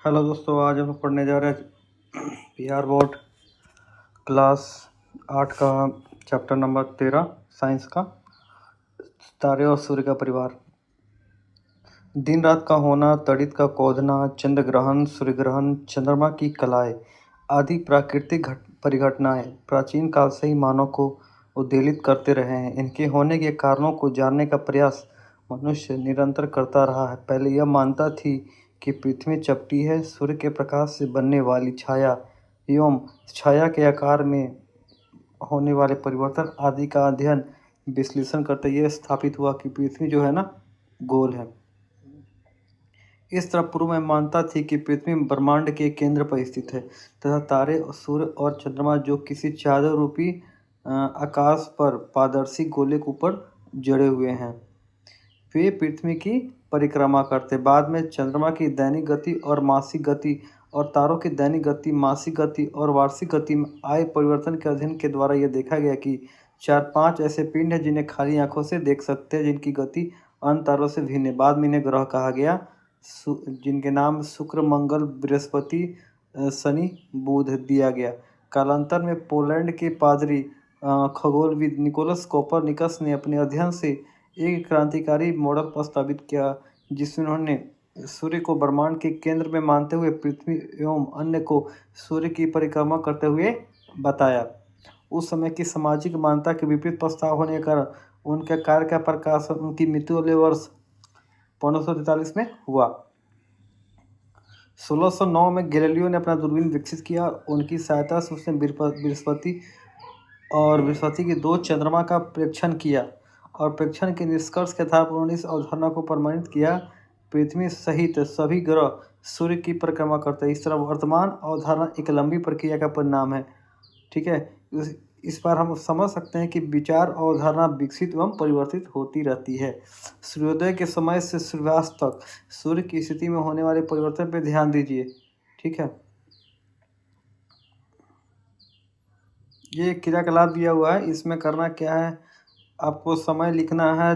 Hello दोस्तों, आज हम पढ़ने जा रहे हैं बिहार बोर्ड क्लास 8 का चैप्टर नंबर 13 साइंस का तारे और सूर्य का परिवार। दिन रात का होना, तड़ित का कौंधना, चंद्र ग्रहण, सूर्य ग्रहण, चंद्रमा की कलाएं आदि प्राकृतिक परिघटनाएं प्राचीन काल से ही मानव को उद्वेलित करते रहे हैं। इनके होने के कारणों को जानने का प्रयास मनुष्य निरंतर करता रहा है। पहले यह मानता थी कि पृथ्वी चपटी है। सूर्य के प्रकाश से बनने वाली छाया एवं छाया के आकार में होने वाले परिवर्तन आदि का अध्ययन विश्लेषण करते यह स्थापित हुआ कि पृथ्वी जो है ना, गोल है। इस तरह पूर्व में मानता थी कि पृथ्वी ब्रह्मांड के केंद्र पर स्थित है तथा तारे, सूर्य और चंद्रमा जो किसी चादर रूपी आकाश पर पारदर्शी गोले के ऊपर जड़े हुए हैं, वे पृथ्वी की परिक्रमा करते। बाद में चंद्रमा की दैनिक गति और मासिक गति और तारों की दैनिक गति, मासिक गति और वार्षिक गति में आए परिवर्तन के अध्ययन के द्वारा यह देखा गया कि 4-5 ऐसे पिंड हैं जिन्हें खाली आंखों से देख सकते हैं, जिनकी गति अन्य तारों से भिन्न है। बाद में इन्हें ग्रह कहा गया, जिनके नाम शुक्र, मंगल, बृहस्पति, शनि, बुध दिया गया। कालांतर में पोलैंड के पादरी खगोलविद निकोलस कोपरनिकस ने अपने अध्ययन से एक क्रांतिकारी मॉडल प्रस्तावित किया, जिसमें उन्होंने सूर्य को ब्रह्मांड के केंद्र में मानते हुए पृथ्वी एवं अन्य को सूर्य की परिक्रमा करते हुए बताया। उस समय की सामाजिक मान्यता के विपरीत प्रस्ताव होने के कारण उनके कार्य का प्रकाश उनकी मृत्यु वाले वर्ष 1543 में हुआ। 1609 में गैलीलियो ने अपना दूरबीन विकसित किया। उनकी सहायता से उसने बृहस्पति के 2 चंद्रमा का प्रेक्षण किया और प्रेक्षण के निष्कर्ष के आधार पर उन्होंने इस अवधारणा को प्रमाणित किया, पृथ्वी सहित सभी ग्रह सूर्य की परिक्रमा करते हैं। इस तरह वर्तमान अवधारणा एक लंबी प्रक्रिया का परिणाम है। ठीक है, इस बार हम समझ सकते हैं कि विचार अवधारणा विकसित एवं परिवर्तित होती रहती है। सूर्योदय के समय से सूर्यास्त तक सूर्य की स्थिति में होने वाले परिवर्तन पर ध्यान दीजिए। ठीक है, ये क्रियाकलाप दिया हुआ है। इसमें करना क्या है, आपको समय लिखना है,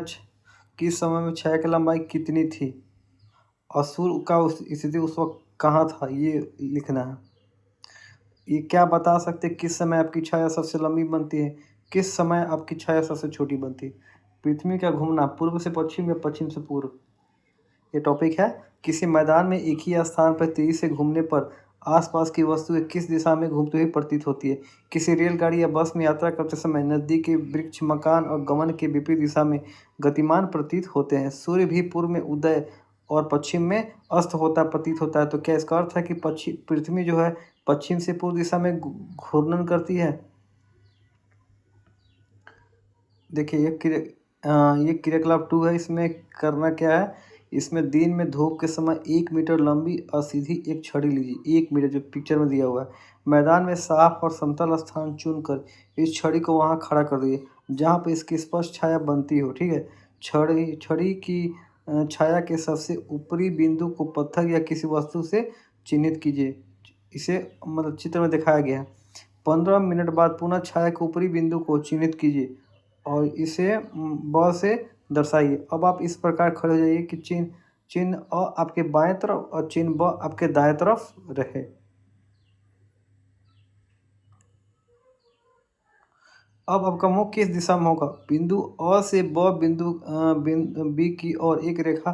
किस समय में छाया की लंबाई कितनी थी और सूर्य का स्थिति उस वक्त कहाँ था, ये लिखना है। ये क्या बता सकते किस समय आपकी छाया सबसे लंबी बनती है, किस समय आपकी छाया सबसे छोटी बनती है। पृथ्वी का घूमना पूर्व से पश्चिम या पश्चिम से पूर्व, ये टॉपिक है। किसी मैदान में एक ही स्थान पर तेजी से घूमने पर आसपास की वस्तुएं किस दिशा में घूमती हुई प्रतीत होती है। किसी रेलगाड़ी या बस में यात्रा करते समय नदी के वृक्ष, मकान और गमन के विपरीत दिशा में गतिमान प्रतीत होते हैं। सूर्य भी पूर्व में उदय और पश्चिम में अस्त होता प्रतीत होता है। तो क्या इसका अर्थ है कि पृथ्वी जो है पश्चिम से पूर्व दिशा में घूर्णन करती है। देखिए ये क्रियाकलाप 2 है। इसमें करना क्या है, इसमें दिन में धूप के समय 1 मीटर लंबी और सीधी एक छड़ी लीजिए। 1 मीटर जो पिक्चर में दिया हुआ है। मैदान में साफ और समतल स्थान चुनकर इस छड़ी को वहां खड़ा कर दीजिए जहां पर इसकी स्पष्ट छाया बनती हो। ठीक है, छड़ी की छाया के सबसे ऊपरी बिंदु को पत्थर या किसी वस्तु से चिन्हित कीजिए। इसे मतलब चित्र में दिखाया गया है। 15 मिनट बाद पुनः छाया के ऊपरी बिंदु को चिन्हित कीजिए और इसे ब से दर्शाइए। अब आप इस प्रकार खड़े हो जाइए कि चिन्ह अ आपके बाएं तरफ और चिन्ह ब आपके दाएं तरफ रहे। अब आपका मुख किस दिशा में होगा, बिंदु अ से बिंदु बी की ओर एक रेखा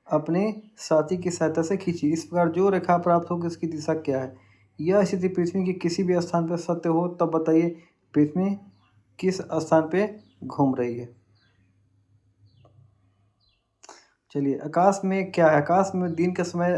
अपने साथी की सहायता से खींची। इस प्रकार जो रेखा प्राप्त होगी उसकी दिशा क्या है। यह स्थिति पृथ्वी के किसी भी स्थान पर सत्य हो तब बताइए पृथ्वी किस स्थान पे घूम रही है। चलिए, आकाश में क्या है, आकाश में दिन के समय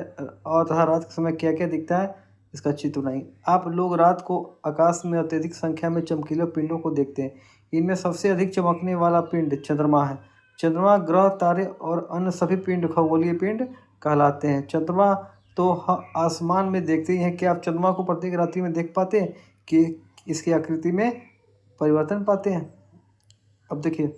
और तथा रात के समय क्या क्या दिखता है, इसका चित्र बनाइए। आप लोग रात को आकाश में अत्यधिक संख्या में चमकीले पिंडों को देखते हैं। इनमें सबसे अधिक चमकने वाला पिंड चंद्रमा है। चंद्रमा, ग्रह, तारे और अन्य सभी पिंड खगोलीय पिंड कहलाते हैं। चंद्रमा तो आसमान में देखते ही हैं। क्या आप चंद्रमा को प्रत्येक रात्रि में देख पाते हैं कि इसकी आकृति में परिवर्तन पाते हैं। अब देखिए,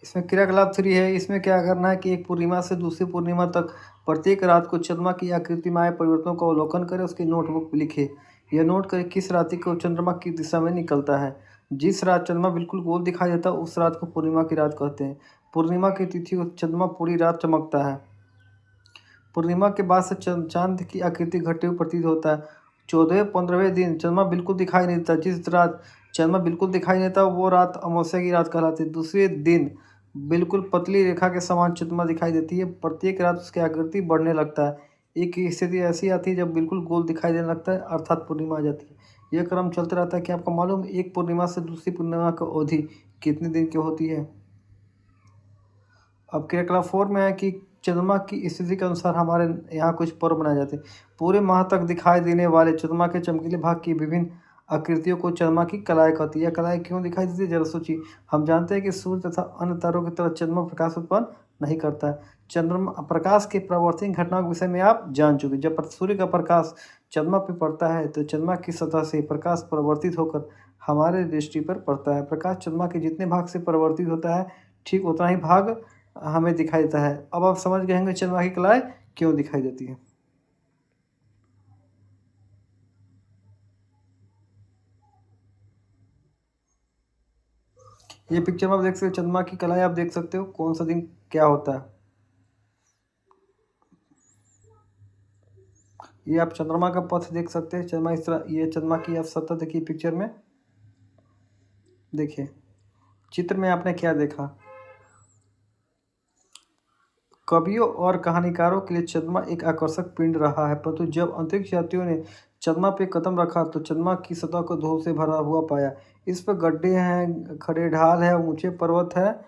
इसमें क्रियाकलाप 3 है। इसमें क्या करना है कि एक पूर्णिमा से दूसरी पूर्णिमा तक प्रत्येक रात को चंद्रमा की आकृति में आए परिवर्तनों का अवलोकन करें, उसकी नोटबुक लिखे। यह नोट करें किस रात्रि को चंद्रमा की दिशा में निकलता है। जिस रात चंद्रमा बिल्कुल गोल दिखाई देता है उस रात को पूर्णिमा की रात कहते हैं। पूर्णिमा की तिथि को चंद्रमा पूरी रात चमकता है। पूर्णिमा के बाद से चांद की आकृति घटे हुए प्रतीत होता है। 14वें-15वें दिन चंद्रमा बिल्कुल दिखाई नहीं देता। जिस रात चंद्रमा बिल्कुल दिखाई नहीं देता वो रात अमावस्या की रात कहलाती है। दूसरे दिन बिल्कुल पतली रेखा के समान चंद्रमा दिखाई देती है। प्रत्येक रात उसकी आकृति बढ़ने लगता है। एक स्थिति ऐसी आती है जब बिल्कुल गोल दिखाई देने लगता है, अर्थात पूर्णिमा आ जाती है। यह क्रम चलता रहता है। क्या आपको मालूम एक पूर्णिमा से दूसरी पूर्णिमा की अवधि कितने दिन की होती है? अब क्रियाकलाप 4 में है कि चंद्रमा की स्थिति के अनुसार हमारे यहाँ कुछ पर्व मनाए जाते हैं। पूरे माह तक दिखाई देने वाले चंद्रमा के चमकीले भाग की विभिन्न आकृतियों को चंद्रमा की कलाएँ कहती है। यह कलाएँ क्यों दिखाई देती है, जरा सोचिए। हम जानते हैं कि सूर्य तथा अन्य तारों की तरह चंद्रमा प्रकाश उत्पन्न नहीं करता है। चंद्रमा प्रकाश के परावर्तन घटनाओं के विषय में आप जान चुके। जब सूर्य का प्रकाश चंद्रमा पर पड़ता है तो चंद्रमा की सतह से प्रकाश परावर्तित होकर हमारे दृष्टि पर पड़ता है। प्रकाश चंद्रमा के जितने भाग से परावर्तित होता है ठीक उतना ही भाग हमें दिखाई देता है। अब आप समझ गए होंगे चंद्रमा की कलाएँ क्यों दिखाई देती है। ये पिक्चर में आप देख सकते हो, चंद्रमा की कलाएँ आप देख सकते हो कौन सा दिन क्या होता है। ये आप चंद्रमा का पथ देख सकते हैं। चंद्रमा इस तरह, ये चंद्रमा की आप सतह देखिए पिक्चर में। देखिए चित्र में आपने क्या देखा। कवियों और कहानीकारों के लिए चंद्रमा एक आकर्षक पिंड रहा है, परंतु जब अंतरिक्ष यात्रियों ने चंद्रमा पर कदम रखा तो चंद्रमा की सतह को धूल से भरा हुआ पाया। इस पर गड्ढे हैं, खड़े ढाल है, ऊंचे पर्वत है।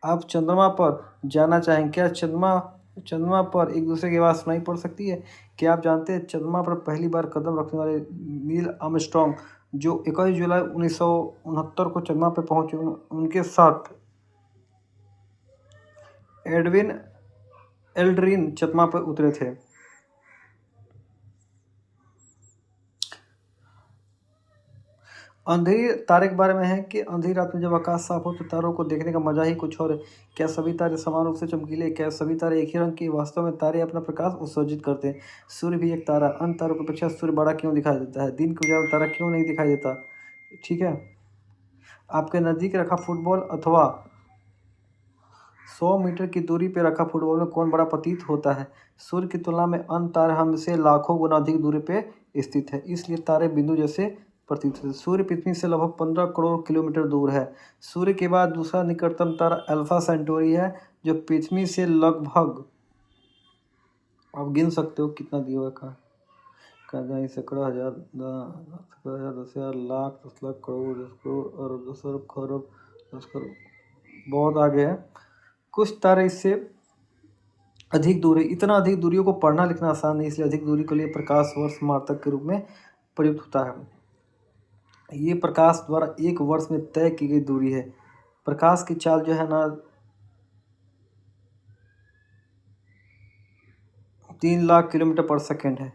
आप चंद्रमा पर जाना चाहें क्या? चंद्रमा पर एक दूसरे की आवाज़ सुनाई पड़ सकती है। क्या आप जानते हैं चंद्रमा पर पहली बार कदम रखने वाले नील आर्मस्ट्रॉन्ग जो 21 जुलाई 1969 को चंद्रमा पर पहुंचे, उनके साथ एडविन एल्ड्रिन चंद्रमा पर उतरे थे। अंधेरी तारे के बारे में है कि अंधेरी रात में जब आकाश साफ हो तो तारों को देखने का मजा ही कुछ और है। क्या सभी तारे समान रूप से चमकीले? क्या सभी तारे एक ही रंग के? वास्तव में तारे अपना प्रकाश उत्सर्जित करते हैं। सूर्य भी एक तारा। अन्य तारों की अपेक्षा सूर्य बड़ा क्यों दिखाई देता है? दिन के उजाले में तारा क्यों नहीं दिखाई देता? ठीक है। आपके नज़दीक रखा फुटबॉल अथवा 100 मीटर की दूरी पर रखा फुटबॉल में कौन बड़ा प्रतीत होता है? सूर्य की तुलना में अन्य तारे हमसे लाखों गुना अधिक दूरी पर स्थित है, इसलिए तारे बिंदु जैसे प्रतीत होते हैं। सूर्य पृथ्वी से लगभग 15 करोड़ किलोमीटर दूर है। सूर्य के बाद दूसरा निकटतम तारा अल्फा सेंटोरी है जो पृथ्वी से लगभग, आप गिन सकते हो कितना दिया हुआ का सैकड़ों हजार, 10,000, लाख, 10 लाख, करोड़, 10 करोड़, अरब, 10 अरब, खरब, 10 करोड़, बहुत आगे है। कुछ तारे इससे अधिक दूर है। इतना अधिक दूरियों को पढ़ना लिखना आसान नहीं, इसलिए अधिक दूरी के लिए प्रकाश वर्ष मात्रक के रूप में प्रयुक्त होता है। ये प्रकाश द्वारा एक वर्ष में तय की गई दूरी है। प्रकाश की चाल जो है ना 3 लाख किलोमीटर पर सेकेंड है,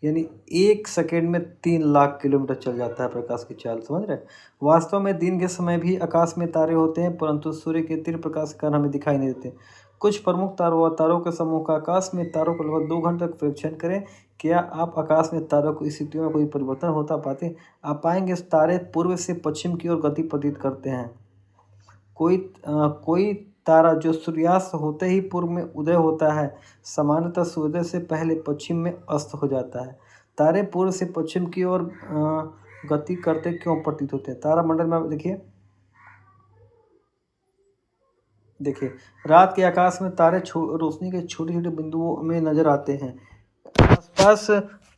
यानी 1 सेकेंड में 3 लाख किलोमीटर चल जाता है प्रकाश की चाल। समझ रहे? वास्तव में दिन के समय भी आकाश में तारे होते हैं, परंतु सूर्य के तीव्र प्रकाश के कारण हमें दिखाई नहीं देते। कुछ प्रमुख तारों व तारों के समूह का आकाश में तारों को लगभग 2 घंटे तक परीक्षण करें। क्या आप आकाश में तारों की स्थितियों में कोई परिवर्तन होता पाते हैं? आप पाएंगे तारे पूर्व से पश्चिम की ओर गति प्रतीत करते हैं। कोई तारा जो सूर्यास्त होते ही पूर्व में उदय होता है, सामान्यतः सूर्योदय से पहले पश्चिम में अस्त हो जाता है। तारे पूर्व से पश्चिम की ओर गति करते क्यों प्रतीत होते हैं? तारामंडल में देखिए रात के आकाश में तारे रोशनी के छोटे छोटे बिंदुओं में नजर आते हैं। आसपास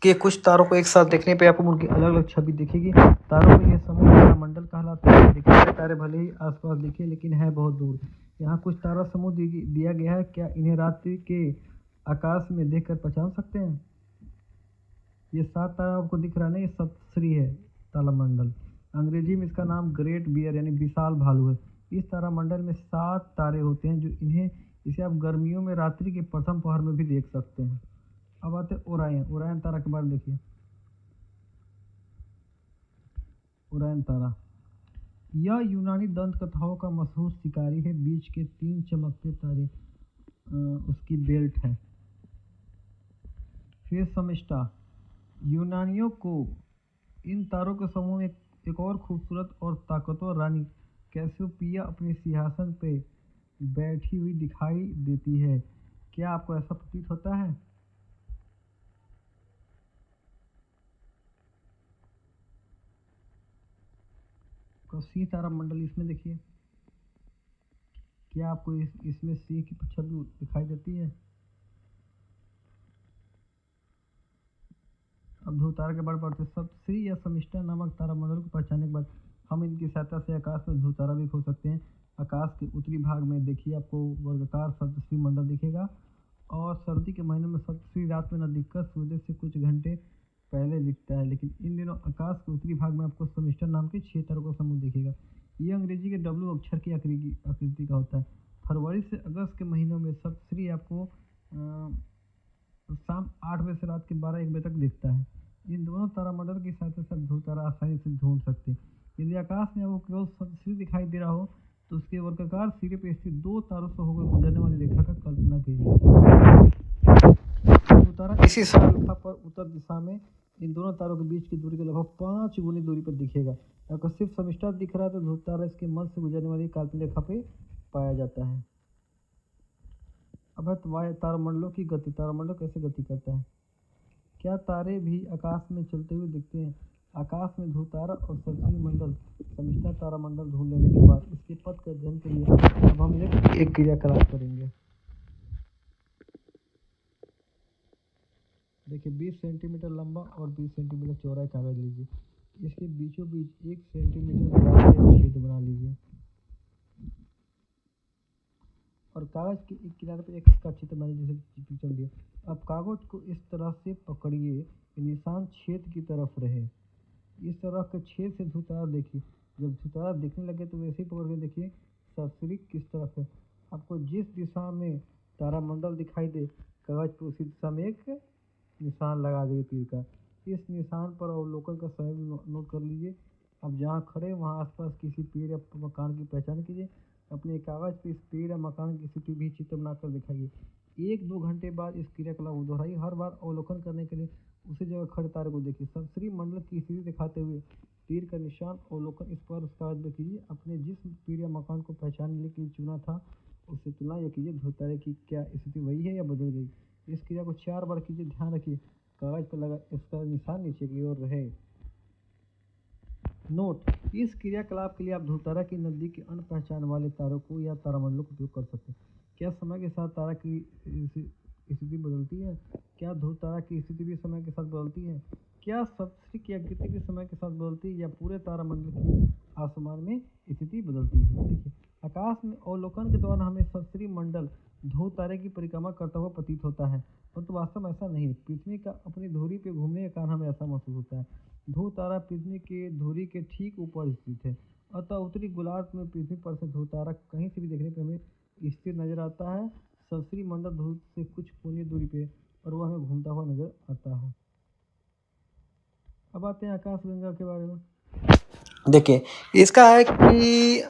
के कुछ तारों को एक साथ देखने पे आपको उनकी अलग अलग छवि दिखेगी। तारों का यह समूह तारामंडल कहलाता है। दिखने तारे भले ही आसपास दिखे लेकिन है बहुत दूर। यहाँ कुछ तारा समूह दिया गया है। क्या इन्हें रात्रि के आकाश में देखकर पहचान सकते हैं? ये 7 तारा आपको दिख रहा है ना, ये सप्तश्री है तारामंडल। अंग्रेजी में इसका नाम ग्रेट बियर यानी विशाल भालू है। इस तारामंडल में 7 तारे होते हैं जो इसे आप गर्मियों में रात्रि के प्रथम पहर में भी देख सकते हैं। अब आते हैं ओरायन तारा के बारे में। देखिए ओरायन तारा, यह यूनानी दंत कथाओं का मशहूर शिकारी है। बीच के 3 चमकते तारे उसकी बेल्ट है। फिर समिष्टा, यूनानियों को इन तारों के समूह में एक और खूबसूरत और ताकतवर रानी कैसियोपिया अपने सिंहासन पे बैठी हुई दिखाई देती है। क्या आपको ऐसा प्रतीत होता है? सी तारा मंडल इसमें देखिए, क्या आपको इसमें सी की छवि दिखाई देती है? अब ध्रुव के बारे में पढ़ते, सप्तर्षि या शमिष्ठा नामक तारामंडल को पहचानने के बाद हम इनकी सहायता से आकाश में ध्रुव तारा भी खो सकते हैं। आकाश के उत्तरी भाग में देखिए आपको वर्गाकार सप्तर्षि मंडल दिखेगा, और सर्दी के महीनों में सप्तर्षि रात में न दिखकर सूर्य से कुछ घंटे पहले दिखता है, लेकिन इन दिनों आकाश के उत्तरी भाग में आपको शमिष्ठा नाम के 6 तारों का समूह दिखेगा। ये अंग्रेजी के W अक्षर की आकृति का होता है। फरवरी से अगस्त के महीनों में सप्तर्षि आपको शाम 8 बजे से रात के 12-1 बजे तक दिखता है। इन दोनों तारामंडल की सहायता से ध्रुव तारा आसानी से ढूंढ सकते हैं। यदि आकाश में आपको केवल सप्तर्षि दिखाई दे रहा हो तो उसके वर्गाकार सिरे पर स्थित 2 तारों से होकर गुजरने वाली रेखा का कल्पना कीजिए। ध्रुव तारा इसी रेखा पर उत्तर दिशा में इन दोनों तारों के बीच की दूरी के लगभग 5 गुनी दूरी पर दिखेगा। अगर सिर्फ शमिष्ठा दिख रहा है तो ध्रुव तारा इसके मध्य से गुजरने वाली काल्पनिक रेखा पे पाया जाता है। अब है तारामंडलों की गति। तारामंडल कैसे गति करता है? क्या तारे भी आकाश में चलते हुए दिखते हैं? आकाश में ध्रुव तारा और सप्तर्षि मंडल शमिष्ठा तारामंडल ढूंढ लेने के बाद इसके पथ के अध्ययन के लिए अब हम एक क्रियाकलाप करेंगे। देखिए, 20 सेंटीमीटर लंबा और 20 सेंटीमीटर चौड़ा कागज लीजिए। इसके बीचों बीच 1 सेंटीमीटर व्यास का छेद बना लीजिए और कागज के एक किनारे पर एक्स का चित्र बनाइए, जैसे पिक्चर दिया। अब कागज को इस तरह से पकड़िए कि निशान छेद की तरफ रहे। इस तरह के छेद से ध्रुव तारा देखिए। जब ध्रुव तारा दिखने लगे तो वैसे ही पकड़ के देखिए सप्तर्षि किस तरफ है। आपको जिस दिशा में तारामंडल दिखाई दे, कागज पर उसी दिशा में एक निशान लगा दीजिए तीर का। इस निशान पर अवलोकन का समय नोट कर लीजिए। अब जहाँ खड़े वहाँ आसपास किसी पेड़ या मकान की पहचान कीजिए। अपने कागज पर इस पेड़ या मकान की स्थिति भी चित्र बनाकर दिखाइए। 1-2 घंटे बाद इस क्रियाकलाप को दोहराइए। हर बार अवलोकन करने के लिए उसी जगह खड़े तारे को देखिए। सप्तर्षि मंडल की स्थिति दिखाते हुए तीर का निशान अवलोकन इस पर उस कागज में कीजिए। अपने जिस पेड़ या मकान को पहचानने के लिए चुना था उससे तुलना यह कीजिए ध्रुव तारे की क्या स्थिति वही है या बदल गई। इस क्रिया को 4 बार कीजिए। ध्यान रखिए कागज पर लगा इसका निशान नीचे की ओर रहे। नोट, इस क्रियाकलाप के लिए आप ध्रुव तारा की नजदीक के अन्य पहचान वाले तारों को या तारामंडलों का उपयोग कर सकते हैं। क्या समय के साथ तारा की स्थिति बदलती है? क्या ध्रुव तारा की स्थिति भी समय के साथ बदलती है? क्या सप्तर्षि की आकृति भी समय के साथ बदलती है या पूरे तारामंडल की आसमान में स्थिति बदलती है? देखिए, आकाश में अवलोकन के दौरान हमें सप्तर्षि मंडल ध्रुव तारे की परिक्रमा करता हुआ प्रतीत होता है, परंतु वास्तव में ऐसा नहीं है। पृथ्वी का अपनी धुरी पर घूमने के कारण हमें ऐसा महसूस होता है। ध्रुव तारा पृथ्वी के धुरी के ठीक ऊपर स्थित है, अतः उत्तरी गोलार्ध में पृथ्वी पर से ध्रुव तारा कहीं से भी देखने पर हमें स्थिर नजर आता है। सप्तर्षि मंडल ध्रुव से कुछ कोणीय दूरी पे और वह हमें घूमता हुआ नजर आता है। अब आते हैं आकाशगंगा के बारे में। देखिए, इसका है कि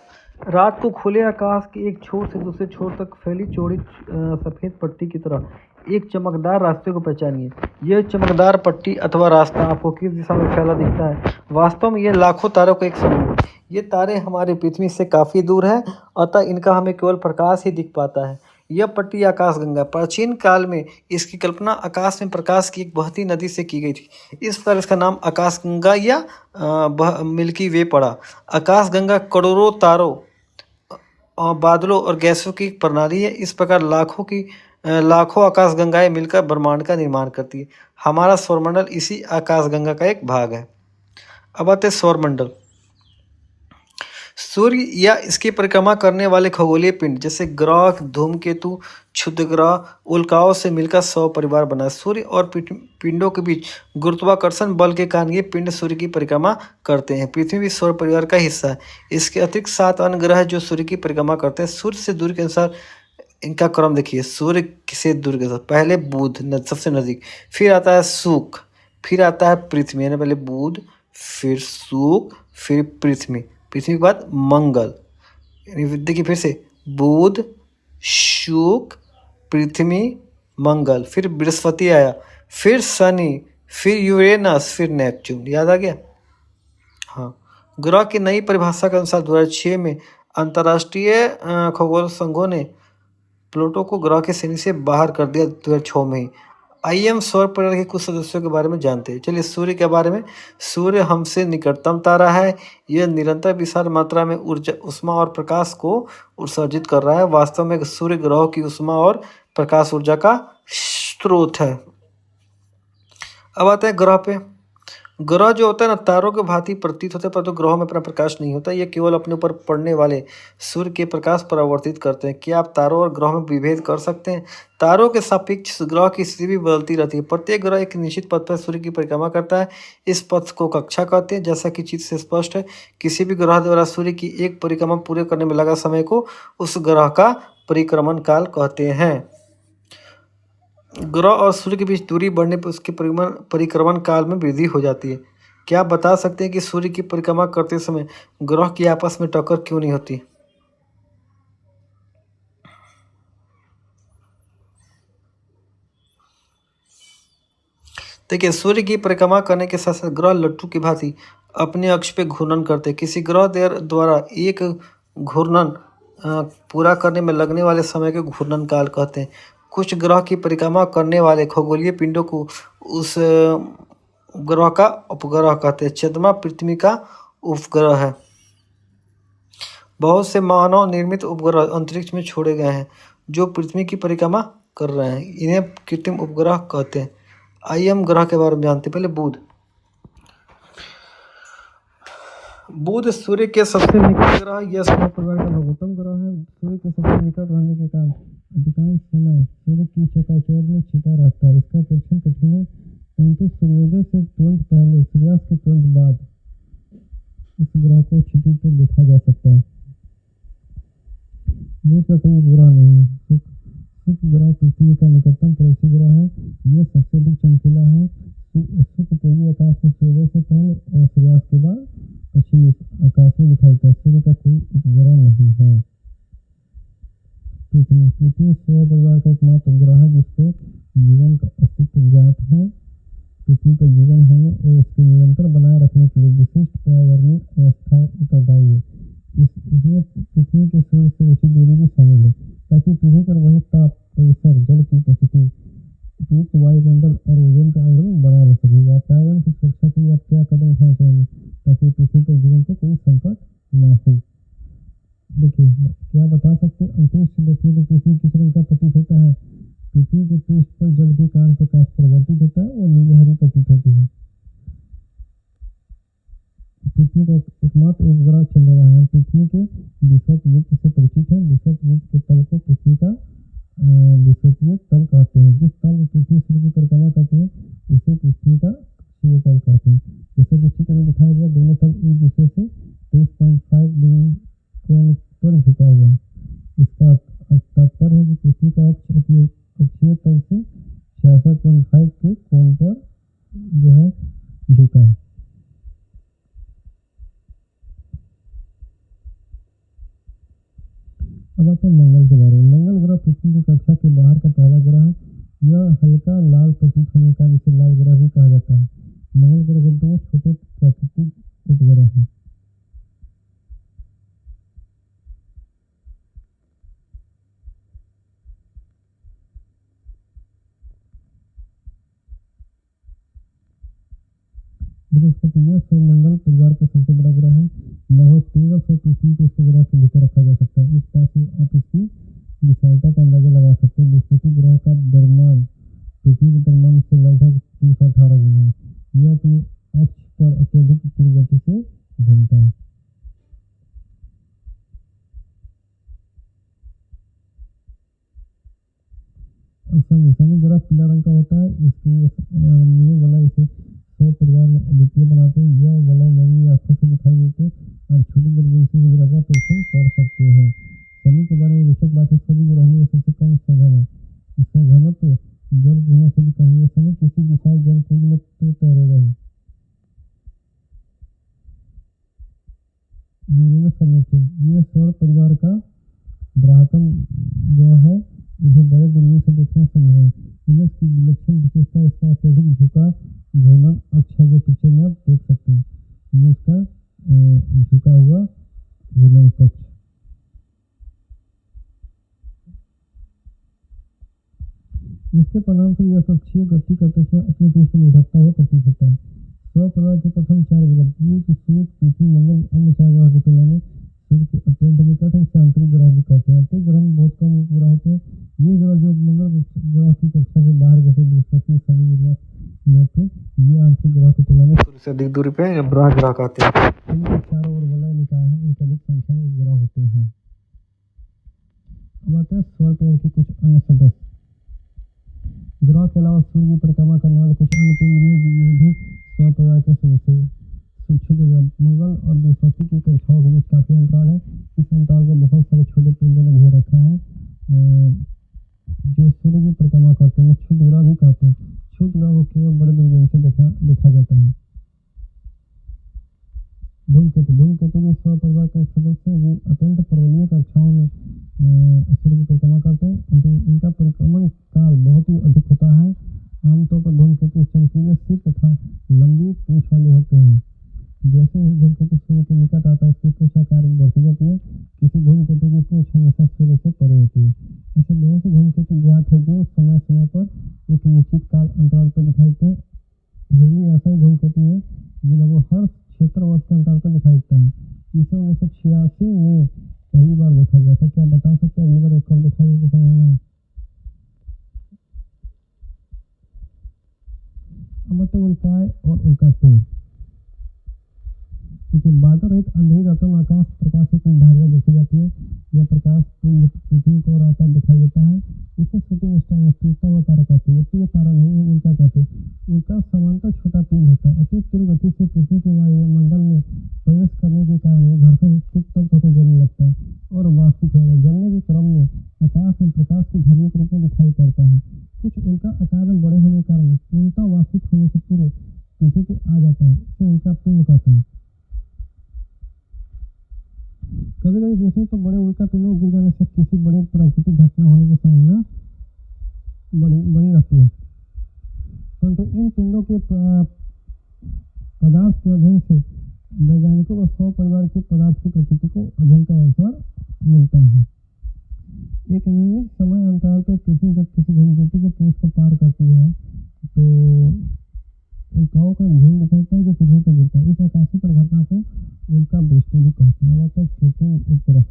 रात को खुले आकाश के एक छोर से दूसरे छोर तक फैली चौड़ी सफेद पट्टी की तरह एक चमकदार रास्ते को पहचानिए। यह चमकदार पट्टी अथवा रास्ता आपको किस दिशा में फैला दिखता है? वास्तव में यह लाखों तारों का एक समूह है। ये तारे हमारी पृथ्वी से काफ़ी दूर है, अतः इनका हमें केवल प्रकाश ही दिख पाता है। यह पट्टी आकाशगंगा। प्राचीन काल में इसकी कल्पना आकाश में प्रकाश की एक बहती नदी से की गई थी। इस प्रकार इसका नाम आकाशगंगा या मिल्की वे पड़ा। आकाशगंगा करोड़ों तारों और बादलों और गैसों की प्रणाली है। इस प्रकार लाखों आकाशगंगाएं मिलकर ब्रह्मांड का निर्माण करती है। हमारा सौरमंडल इसी आकाशगंगा का एक भाग है। अब आते हैं सौरमंडल। सूर्य या इसकी परिक्रमा करने वाले खगोलीय पिंड जैसे ग्रह, धूमकेतु, क्षुद्रग्रह, उल्काओं से मिलकर सौर परिवार बना। सूर्य और पिंडों के बीच गुरुत्वाकर्षण बल के कारण ये पिंड सूर्य की परिक्रमा करते हैं। पृथ्वी भी सौर परिवार का हिस्सा है। इसके अतिरिक्त 7 अन्य ग्रह जो सूर्य की परिक्रमा करते हैं। सूर्य से दूरी के अनुसार इनका क्रम देखिए। सूर्य से दूरी के साथ पहले बुध सबसे नज़दीक, फिर आता है शुक्र, फिर आता है पृथ्वी, यानी पहले बुध, फिर शुक्र, फिर पृथ्वी, पृथ्वी के बाद मंगल। देखिए फिर से बुध, शुक्र, पृथ्वी, मंगल, फिर बृहस्पति आया, फिर शनि, फिर यूरेनस, फिर नेपच्यून। याद आ गया? हाँ। ग्रह की नई परिभाषा के अनुसार 2006 में अंतर्राष्ट्रीय खगोल संघों ने प्लूटो को ग्रह की श्रेणी से बाहर कर दिया 2006 में ही। आइए हम सौर परिवार के कुछ सदस्यों के बारे में जानते हैं। चलिए सूर्य के बारे में। सूर्य हमसे निकटतम तारा है। यह निरंतर विशाल मात्रा में ऊर्जा, ऊष्मा और प्रकाश को उत्सर्जित कर रहा है। वास्तव में सूर्य ग्रहों की ऊष्मा और प्रकाश ऊर्जा का स्रोत है। अब आते हैं ग्रह पे। ग्रह जो होता है ना, तारों के भांति प्रतीत होते हैं, परंतु ग्रहों में अपना प्रकाश नहीं होता। ये केवल अपने ऊपर पड़ने वाले सूर्य के प्रकाश परावर्तित करते हैं। क्या आप तारों और ग्रहों में विभेद कर सकते हैं? तारों के सापेक्ष ग्रह की स्थिति भी बदलती रहती है। प्रत्येक ग्रह एक निश्चित पथ पर सूर्य की परिक्रमा करता है। इस पथ को कक्षा कहते हैं। जैसा कि चित्र से स्पष्ट है, किसी भी ग्रह द्वारा सूर्य की एक परिक्रमा पूरे करने में लगा समय को उस ग्रह का परिक्रमण काल कहते हैं। ग्रह और सूर्य के बीच दूरी बढ़ने पर उसके परिक्रमण काल में वृद्धि हो जाती है। क्या आप बता सकते हैं कि सूर्य की परिक्रमा करते समय ग्रह की आपस में टक्कर क्यों नहीं होती? देखिए, सूर्य की परिक्रमा करने के साथ साथ ग्रह लट्टू की भांति अपने अक्ष पे घूर्णन करते हैं। किसी ग्रह द्वारा एक घूर्णन पूरा करने में लगने वाले समय के घूर्णन काल कहते हैं। कुछ ग्रह की परिक्रमा करने वाले खगोलीय पिंडों को उस ग्रह का उपग्रह कहते हैं। चंद्रमा पृथ्वी का उपग्रह है। बहुत से मानव निर्मित उपग्रह अंतरिक्ष में छोड़े गए हैं जो पृथ्वी की परिक्रमा कर रहे हैं। इन्हें कृत्रिम उपग्रह कहते हैं। आइए हम ग्रह के बारे में जानते हैं। पहले बुध। बुध सूर्य के सबसे निकट ग्रह, यह सौर परिवार का लघुत्तम ग्रह है। सूर्य के सबसे निकट रहने के कारण अधिकांश समय सूर्य की चकाचौंध में छिपा रहता है। इसका परीक्षण कठिन है, परंतु सूर्योदय से तुरंत पहले, सूर्यास्त के तुरंत बाद इस ग्रह को क्षितिज पर देखा जा सकता है। बुध का कोई ग्रह नहीं है। शुक्र ग्रह पृथ्वी का निकटतम पड़ोसी ग्रह है। यह सबसे अधिक चमकीला है। शुक्र पूर्वी आकाश में सूर्योदय से पहले और सूर्यास्त के बाद पश्चिमी आकाश में दिखाई देता है। सूर्य का कोई उपग्रह नहीं है। पृथ्वी सौर परिवार का एकमात्र उपग्रह है जिस पर जीवन का अस्तित्व ज्ञात है। पृथ्वी पर जीवन होने और उसके निरंतर बनाए रखने के लिए विशिष्ट पर्यावरणीय अवस्था उत्तरदायी है। इसमें पृथ्वी के सूर्य से उचित दूरी भी शामिल है ताकि पृथ्वी पर वही ताप, परिसर, जल की उपस्थिति, उपयुक्त वायुमंडल और ओजोन का आवरण बना रह सके। पर्यावरण की सुरक्षा के लिए आप क्या कदम उठाना चाहेंगे ताकि पृथ्वी पर जीवन को कोई संकट न हो? देखिए, क्या बता सकते हैं? अंतरिक्ष से देखिए तो पृथ्वी किस रंग का प्रतीत होता है? पृथ्वी के पृष्ठ पर जल के कारण प्रकाश परिवर्तित होता है और नीली हरी प्रतीत होती है। पृथ्वी का एकमात्र उपग्रह चंद्रमा है। पृथ्वी के विषुवत वृत्त से परिचित है। विषुवत वृत्त के तल को पृथ्वी का विषुवतीय तल कहते हैं। जिस तल में पृथ्वी सूर्य की परिक्रमा करती है उसे पृथ्वी का कक्षीय तल कहते हैं। जैसे कि चित्र में दिखाया गया, दोनों तल एक दूसरे से 23.5 डिग्री कोण पर झुका हुआ है। इसका तात्पर्य है कि पृथ्वी का अक्ष अपने कक्षीय तल से 66.5 के कोण पर जो है झुका है। अब आते हैं मंगल के बारे में। मंगल ग्रह पृथ्वी की कक्षा के बाहर का पहला ग्रह है। यह हल्का लाल प्रतीत होने के कारण इसे लाल ग्रह भी कहा जाता है। मंगल ग्रह के दो छोटे प्राकृतिक उपग्रह हैं। बृहस्पति, यह सौरमंडल परिवार का सबसे बड़ा ग्रह है। लगभग 1300 पृथ्वी को इसके ग्रह के भीतर रखा जा सकता है। इस बात से आप इसकी विशालता का अंदाजा लगा सकते हैं। बृहस्पति ग्रह का द्रव्यमान पृथ्वी के द्रव्यमान से लगभग 318 गुना है। यह अपने अक्ष पर अत्यधिक तीव्र गति से घूमता है। शनि ग्रह पीला रंग का होता है। इसके वलय इसे सौर परिवार में अद्वितीय बनाते हैं। यह वलय नई आंखों से दिखाई देते हैं और छोटी दूरबीन से इस ग्रह का परीक्षण कर सकते हैं। शनि के बारे में रोचक बात है, सभी ग्रहों में सबसे कम सघन है। इसका घनत्व जल गुणों से भी कम है। शनि किसी विशाल जल कुंड में तो तैरेगा ही। यूरेनस और नेपच्यून, ये सौर परिवार का बृहत्तम ग्रह है। इन्हें बड़े दूरबीन से देखना संभव है। यूरेनस की विलक्षण विशेषता इसका अत्यधिक झुका घूर्णन अक्ष है, जो पीछे में आप देख सकते हैं। यूरेनस का झुका हुआ घूर्णन अक्ष। इसके परिणामस्वरूप यह कक्षीय गति करते समय अपनी पृष्ठ पर लुढ़कता हुआ प्रतीत होता है। सौर परिवार के प्रथम 4 ग्रह बुध, शुक्र, पृथ्वी, मंगल अन्य 4 ग्रहों की तुलना में सूर्य के अत्यंत निकट है। इसे आंतरिक ग्रह भी कहते हैं। आंतरिक ग्रह में बहुत कम उपग्रह होते हैं। ये ग्रह जो मंगल ग्रह की कक्षा से बाहर, जैसे बृहस्पति, शनि, यूरेनस, नेपच्यून, ये आंतरिक ग्रह की तुलना में सूर्य से अधिक दूरी पे ग्रह कहते हैं। इनके चारों ओर वलय निकाय है। इनकी अधिक संख्या में उपग्रह होते हैं। अब आते हैं सौर परिवार के कुछ अन्य सदस्य। ग्रह के अलावा सूर्य की परिक्रमा करने वाले कुछ अन्य पिंड भी सौर परिवार के सदस्य हैं। क्षुद्र ग्रह मंगल और बृहस्पति की कक्षाओं के बीच काफी अंतराल है। इस अंतराल को बहुत सारे छोटे पिंडों ने घेर रखा है, जो सूर्य की परिक्रमा करते हैं। क्षुद्र ग्रह भी कहते हैं। क्षुद्र ग्रह को केवल बड़े दूरबीन से देखा जाता है। धूमकेतु भी सौर परिवार का एक सदस्य है। वे अत्यंत पर्वतीय कक्षाओं में सूर्य की परिक्रमा करते हैं, किंतु इनका परिक्रमण काल बहुत ही अधिक होता है। आमतौर पर धूमकेतु चमकीले सिर तथा लंबी पूंछ वाले होते हैं। जैसे ही धूमकेतु सूर्य के निकट आता है, इसकी पूंछ आकार बढ़ती जाती है। किसी धूमकेतु की पूंछ हमेशा सूर्य से परे होती है। ऐसे बहुत से धूमकेतु ज्ञात है जो समय समय पर एक निश्चित काल अंतराल पर दिखाई देते हैं। हिरली ऐसा ही धूमकेतु है जो लगभग हर 76 वर्ष के अंतराल पर दिखाई देता है। इसे 1986 में पहली बार देखा गया था। क्या बता सकते हैं अगली बार एक कब दिखाई देने की संभावना है? अमृत उल्काएं और उल्का पिंड। देखिए, बादल रहित अंधेरी रातों में आकाश प्रकाश से कुछ धारियां देखी जाती है। यह प्रकाश पृथ्वी को और आता दिखाई देता है। इसे शूटिंग स्टार या टूटता हुआ तारा कहते हैं। ये तारा नहीं है, उल्का कहते हैं। उल्का समांतर छोटा पिंड होता है। अति तीव्र गति से पृथ्वी के वायुमंडल में प्रवेश करने के कारण ये घर्षण तप्त होकर जलने लगता है और वाष्पित होता है। जलने के क्रम में आकाश में प्रकाश की धारियों के रूप में दिखाई पड़ता है। कुछ उल्का आकार में बड़े होने के कारण पूर्णतः वाष्पित होने से पूर्व पृथ्वी पे आ जाता है। इसे उल्का पिंड कहते हैं। कभी कभी पृथ्वी पर बड़े उल्का पिंडों गिर जाने से किसी बड़े प्राकृतिक घटना होने की संभावना बनी रहती है, परंतु इन पिंडों के पदार्थ के अध्ययन से वैज्ञानिकों को सौर परिवार के पदार्थ की प्रकृति को अध्ययन का अवसर मिलता है। एक नियमित समय अंतराल पर पृथ्वी जब किसी धूमकेतु के पूंछ को पार करती है तो उल्काओं का झुंड निकलता है जो पृथ्वी पर गिरता है। इस आकाशीय घटना को उल्का वृष्टि भी कहते हैं। अब कृत्रिम उपग्रह।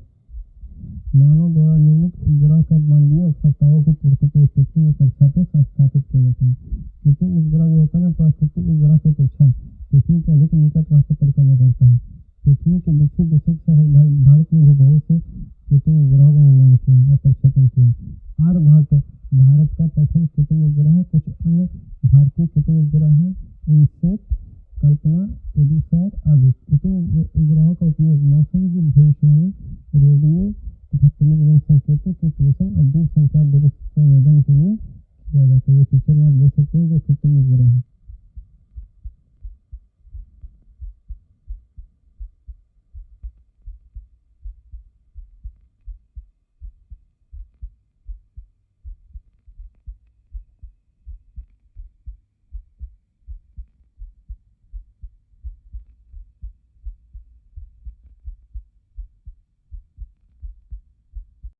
मानव द्वारा निर्मित उपग्रह का मानवीय आवश्यकताओं की पूर्ति के पृथ्वी की कक्षा पर स्थापित किया जाता है। कृत्रिम उपग्रह जो होता है ना, प्राकृतिक उपग्रह की अपेक्षा पृथ्वी के अधिक निकट रहकर परिक्रमा करता है। पृथ्वी के विकसित देशों के साथ भारत ने भी बहुत से कृत्रिम उपग्रहों का निर्माण किया और प्रक्षेपण किया। आर्यभट्ट भारत का प्रथम कृत्रिम उपग्रह है। कुछ अन्य भारतीय कृत्रिम उपग्रह हैं, इनसेट, कल्पना, एडुसैट आदि। कृत्रिम उपग्रहों का उपयोग मौसम की भविष्यवाणी